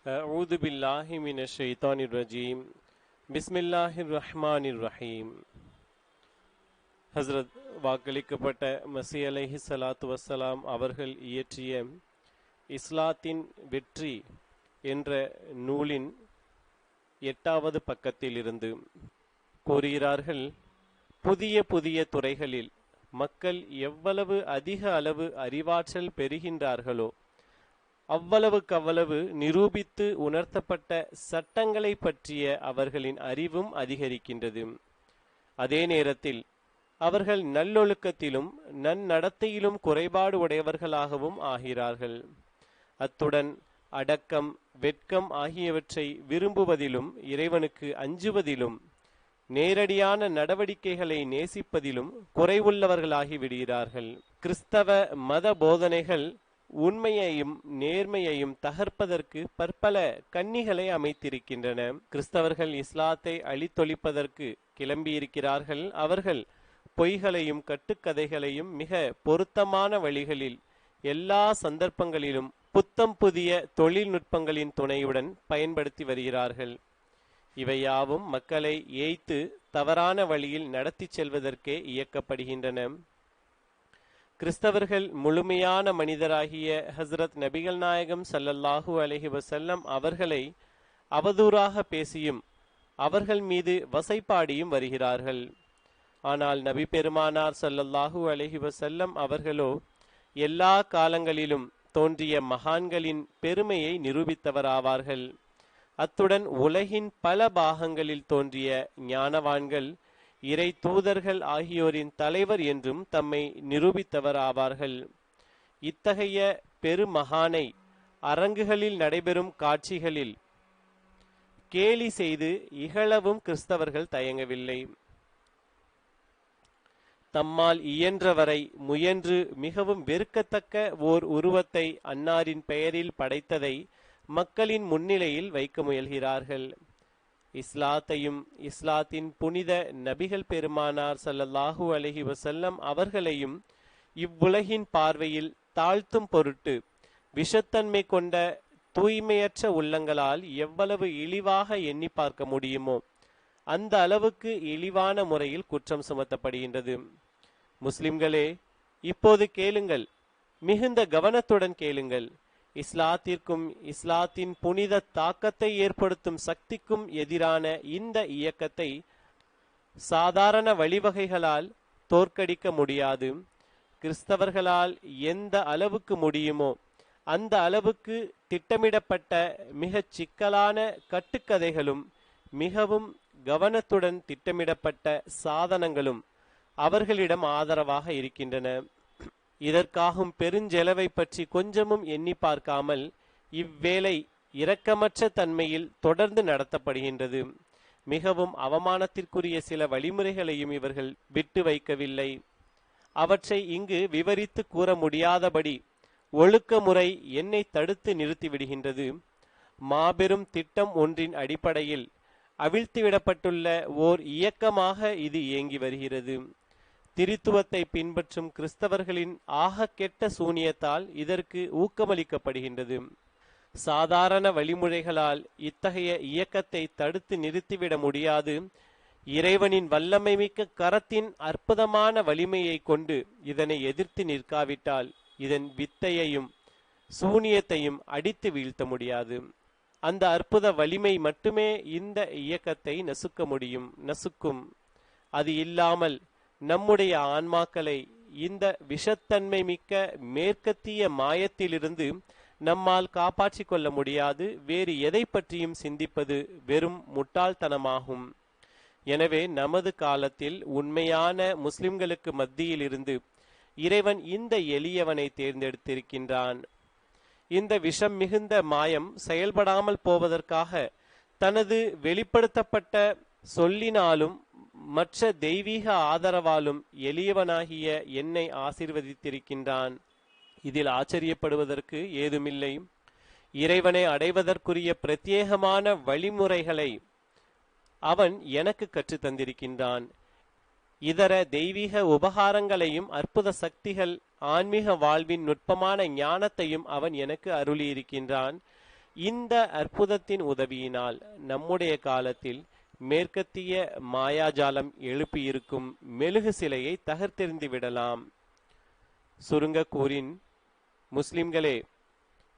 அஊது பில்லாஹி மினஷ் ஷைத்தானிர் ரஜீம். பிஸ்மில்லாஹிர் ரஹ்மானிர் ரஹீம். ஹஸ்ரத் வாக்களிக்கப்பட்ட மஸீஹ் அலைஹி ஸலாத்து வஸ்ஸலாம் அவர்கள் இயற்றிய இஸ்லாத்தின் வெற்றி என்ற நூலின் 8வது பக்கத்திலிருந்து கூறுகிறார்கள், புதிய புதிய துறைகளில் மக்கள் எவ்வளவு அதிக அளவு அறிவாற்றல் பெறுகின்றார்களோ அவ்வளவுக்கவ்வளவு நிரூபித்து உணர்த்தப்பட்ட சட்டங்களை பற்றிய அவர்களின் அறிவும் அதிகரிக்கின்றது. அதே நேரத்தில் அவர்கள் நல்லொழுக்கத்திலும் நன்னடத்தையிலும் குறைபாடு உடையவர்களாகவும் ஆகிறார்கள். அத்துடன் அடக்கம், வெட்கம் ஆகியவற்றை விரும்புவதிலும் இறைவனுக்கு அஞ்சுவதிலும் நேரடியான நடவடிக்கைகளை நேசிப்பதிலும் குறைவுள்ளவர்களாகி விடுகிறார்கள். கிறிஸ்தவ மத போதனைகள் உண்மையையும் நேர்மையையும் தகர்ப்பதற்கு பற்பல கன்னிகளை அமைத்திருக்கின்றன. கிறிஸ்தவர்கள் இஸ்லாத்தை அழித்தொழிப்பதற்கு கிளம்பியிருக்கிறார்கள். அவர்கள் பொய்களையும் கட்டுக்கதைகளையும் மிக பொருத்தமான வழிகளில் எல்லா சந்தர்ப்பங்களிலும் புத்தம் புதிய தொழில்நுட்பங்களின் துணையுடன் பயன்படுத்தி வருகிறார்கள். இவையாவும் மக்களை ஏய்த்து தவறான வழியில் நடத்தி செல்வதற்கே இயக்கப்படுகின்றன. கிறிஸ்தவர்கள் முழுமையான மனிதராகிய ஹஸ்ரத் நபிகள் நாயகம் ஸல்லல்லாஹு அலைஹி வஸல்லம் அவர்களை அவதூறாக பேசியும் அவர்கள் மீது வசைப்பாடியும் வருகிறார்கள். ஆனால் நபி பெருமானார் ஸல்லல்லாஹு அலைஹி வஸல்லம் அவர்களோ எல்லா காலங்களிலும் தோன்றிய மகான்களின் பெருமையை நிரூபித்தவராவார்கள். அத்துடன் உலகின் பல பாகங்களில் தோன்றிய ஞானவான்கள், இறை தூதர்கள் ஆகியோரின் தலைவர் என்றும் தம்மை நிரூபித்தவர் ஆவார்கள். இத்தகைய பெருமகானை அரங்குகளில் நடைபெறும் காட்சிகளில் கேலி செய்து இகழவும் கிறிஸ்தவர்கள் தயங்கவில்லை. தம்மால் இயன்றவரை முயன்று மிகவும் வெறுக்கத்தக்க ஓர் உருவத்தை அன்னாரின் பெயரில் படைத்ததை மக்களின் முன்னிலையில் வைக்க முயல்கிறார்கள். இஸ்லாத்தையும் இஸ்லாத்தின் புனித நபிகள் பெருமானார் ஸல்லல்லாஹு அலைஹி வஸல்லம் அவர்களையும் இவ்வுலகின் பார்வையில் தாழ்த்தும் பொருட்டு விஷத்தன்மை கொண்ட தூய்மையற்ற உள்ளங்களால் எவ்வளவு இழிவாக எண்ணி பார்க்க முடியுமோ அந்த அளவுக்கு இழிவான முறையில் குற்றம் சுமத்தப்படுகின்றது. முஸ்லிம்களே, இப்போது கேளுங்கள், மிகுந்த கவனத்துடன் கேளுங்கள். இஸ்லாத்திற்கும் இஸ்லாத்தின் புனித தாக்கத்தை ஏற்படுத்தும் சக்திக்கும் எதிரான இந்த இயக்கத்தை சாதாரண வழிவகைகளால் தோற்கடிக்க முடியாது. கிறிஸ்தவர்களால் எந்த அளவுக்கு முடியுமோ அந்த அளவுக்கு திட்டமிடப்பட்ட மிகச் சிக்கலான கட்டுக்கதைகளும் மிகவும் கவனத்துடன் திட்டமிடப்பட்ட சாதனங்களும் அவர்களிடம் ஆதரவாக இருக்கின்றன. இதற்காகும் பெருஞ்செலவை பற்றி கொஞ்சமும் எண்ணி பார்க்காமல் இவ்வேளை இரக்கமற்ற தன்மையில் தொடர்ந்து நடத்தப்படுகின்றது. மிகவும் அவமானத்திற்குரிய சில வழிமுறைகளையும் இவர்கள் விட்டு வைக்கவில்லை. அவற்றை இங்கு விவரித்து கூற முடியாதபடி ஒழுக்கமுறை என்னை தடுத்து நிறுத்திவிடுகின்றது. மாபெரும் திட்டம் ஒன்றின் அடிப்படையில் அவிழ்த்துவிடப்பட்டுள்ள ஓர் இயக்கமாக இது இயங்கி வருகிறது. திரித்துவத்தை பின்பற்றும் கிறிஸ்தவர்களின் ஆக கெட்ட சூனியத்தால் இதற்கு ஊக்கமளிக்கப்படுகின்றது. சாதாரண வழிமுறைகளால் இத்தகைய இயக்கத்தை தடுத்து நிறுத்திவிட முடியாது. இறைவனின் வல்லமை மிக்க கரத்தின் அற்புதமான வலிமையை கொண்டு இதனை எதிர்த்து நிற்காவிட்டால் இதன் வித்தையையும் சூனியத்தையும் அடித்து வீழ்த்த முடியாது. அந்த அற்புத வலிமை மட்டுமே இந்த இயக்கத்தை நசுக்கும். அது இல்லாமல் நம்முடைய ஆன்மாக்களை இந்த விஷத்தன்மை மிக்க மேற்கத்திய மாயத்திலிருந்து நம்மால் காப்பாற்றி கொள்ள முடியாது. வேறு எதை பற்றியும் சிந்திப்பது வெறும் முட்டாள்தனமாகும். எனவே நமது காலத்தில் உண்மையான முஸ்லிம்களுக்கு மத்தியில் இருந்து இறைவன் இந்த எளியவனை தேர்ந்தெடுத்திருக்கின்றான். இந்த விஷம் மிகுந்த மாயம் செயல்படாமல் போவதற்காக தனது வெளிப்படுத்தப்பட்ட சொல்லினாலும் மற்ற தெய்வீக ஆதரவாலும் எளியவனாகிய என்னை ஆசீர்வதித்திருக்கின்றான். இதில் ஆச்சரியப்படுவதற்கு ஏதுமில்லை. இறைவனை அடைவதற்குரிய பிரத்யேகமான வழிமுறைகளை அவன் எனக்கு கற்று தந்திருக்கின்றான். இதர தெய்வீக உபகாரங்களையும் அற்புத சக்திகள் ஆன்மீக வாழ்வின் நுட்பமான ஞானத்தையும் அவன் எனக்கு அருளியிருக்கின்றான். இந்த அற்புதத்தின் உதவியினால் நம்முடைய காலத்தில் மேற்கத்திய மாயாஜாலம் எழுப்பியிருக்கும் மெழுகு சிலையை தகர்த்தெறிந்து விடலாம். சுருங்க கூறின், முஸ்லிம்களே,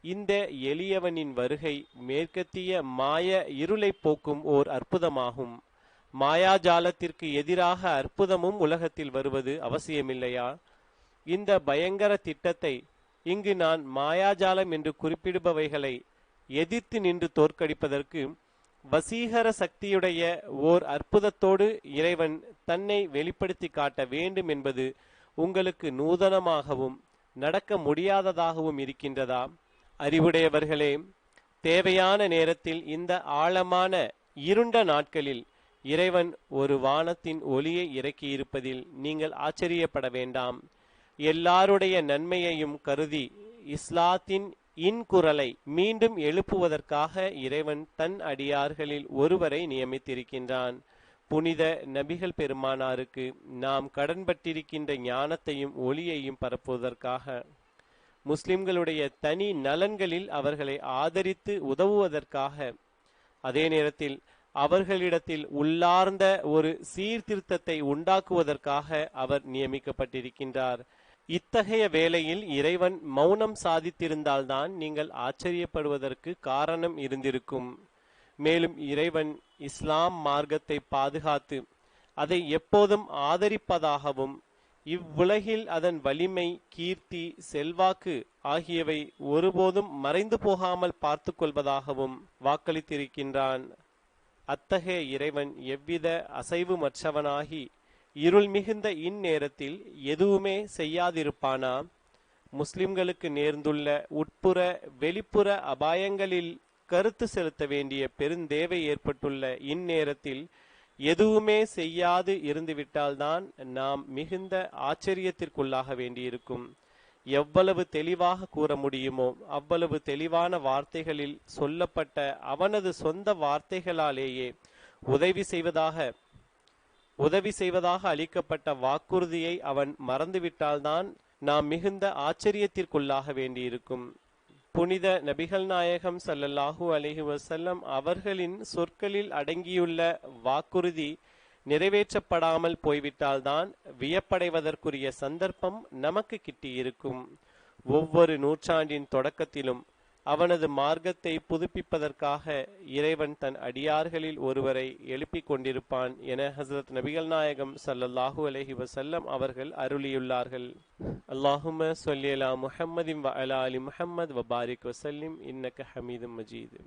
இந்த எளியவனின் வருகை மேற்கத்திய மாய இருளை போக்கும் ஓர் அற்புதமாகும். மாயாஜாலத்திற்கு எதிராக அற்புதமும் உலகத்தில் வருவது அவசியமில்லையா? இந்த பயங்கர திட்டத்தை இங்கு நான் மாயாஜாலம் என்று குறிப்பிடுபவைகளை எதிர்த்து நின்று தோற்கடிப்பதற்கு வசீகர சக்தியுடைய ஓர் அற்புதத்தோடு இறைவன் தன்னை வெளிப்படுத்தி காட்ட வேண்டும் என்பது உங்களுக்கு நூதனமாகவும் நடக்க முடியாததாகவும் இருக்கின்றதா? அறிவுடையவர்களே, தேவையான நேரத்தில் இந்த ஆழமான இருண்ட நாட்களில் இறைவன் ஒரு வானத்தின் ஒளியை இறக்கியிருப்பதில் நீங்கள் ஆச்சரியப்பட வேண்டாம். எல்லாருடைய நன்மையையும் கருதி இஸ்லாத்தின் இன்குரலை மீண்டும் எழுப்புவதற்காக இறைவன் தன் அடியார்களில் ஒருவரை நியமித்திருக்கின்றான். புனித நபிகள் பெருமானாருக்கு நாம் கடன்பட்டிருக்கின்ற ஞானத்தையும் ஒளியையும் பரப்புவதற்காக, முஸ்லிம்களுடைய தனி நலன்களில் அவர்களை ஆதரித்து உதவுவதற்காக, அதே நேரத்தில் அவர்களிடத்தில் உள்ளார்ந்த ஒரு சீர்திருத்தத்தை உண்டாக்குவதற்காக அவர் நியமிக்கப்பட்டிருக்கின்றார். இத்தகைய வேளையில் இறைவன் மௌனம் சாதித்திருந்தால்தான் நீங்கள் ஆச்சரியப்படுவதற்கு காரணம் இருந்திருக்கும். மேலும் இறைவன் இஸ்லாம் மார்க்கத்தை பாதுகாத்து அதை எப்போதும் ஆதரிப்பதாகவும், இவ்வுலகில் அதன் வலிமை, கீர்த்தி, செல்வாக்கு ஆகியவை ஒருபோதும் மறைந்து போகாமல் பார்த்து கொள்வதாகவும் வாக்களித்திருக்கின்றான். அத்தகைய இறைவன் எவ்வித அசைவுமற்றவனாகி இருள் மிகுந்த இந்நேரத்தில் எதுவுமே செய்யாதிருப்பானா? முஸ்லிம்களுக்கு நேர்ந்துள்ள உட்புற வெளிப்புற அபாயங்களில் கருத்து செலுத்த வேண்டிய பெருந்தேவை ஏற்பட்டுள்ள இந்நேரத்தில் எதுவுமே செய்யாது இருந்துவிட்டால்தான் நாம் மிகுந்த ஆச்சரியத்திற்குள்ளாக வேண்டியிருக்கும். எவ்வளவு தெளிவாக கூற முடியுமோ அவ்வளவு தெளிவான வார்த்தைகளில் சொல்லப்பட்ட அவனது சொந்த வார்த்தைகளாலேயே உதவி செய்வதாக அளிக்கப்பட்ட வாக்குறுதியை அவன் மறந்துவிட்டால்தான் நாம் மிகுந்த ஆச்சரியத்திற்குள்ளாக வேண்டியிருக்கும். புனித நபிகள் நாயகம் ஸல்லல்லாஹு அலைஹி வஸல்லம் அவர்களின் சொற்களில் அடங்கியுள்ள வாக்குறுதி நிறைவேற்றப்படாமல் போய்விட்டால்தான் வியப்படைவதற்குரிய சந்தர்ப்பம் நமக்கு கிட்டியிருக்கும். ஒவ்வொரு நூற்றாண்டின் தொடக்கத்திலும் அவனது மார்க்கத்தை புதுப்பிப்பதற்காக இறைவன் தன் அடியார்களில் ஒருவரை எழுப்பிக் கொண்டிருப்பான் என ஹஸரத் நபிகள் நாயகம் ஸல்லல்லாஹு அலைஹி வஸல்லம் அவர்கள் அருளியுள்ளார்கள். அல்லாஹும்ம ஸல்லி அலா முஹம்மதின் வ அலா ஆலி முஹம்மத் வ பாரிக் வஸல்லிம் இன்னக ஹமீதும் மஜீத்.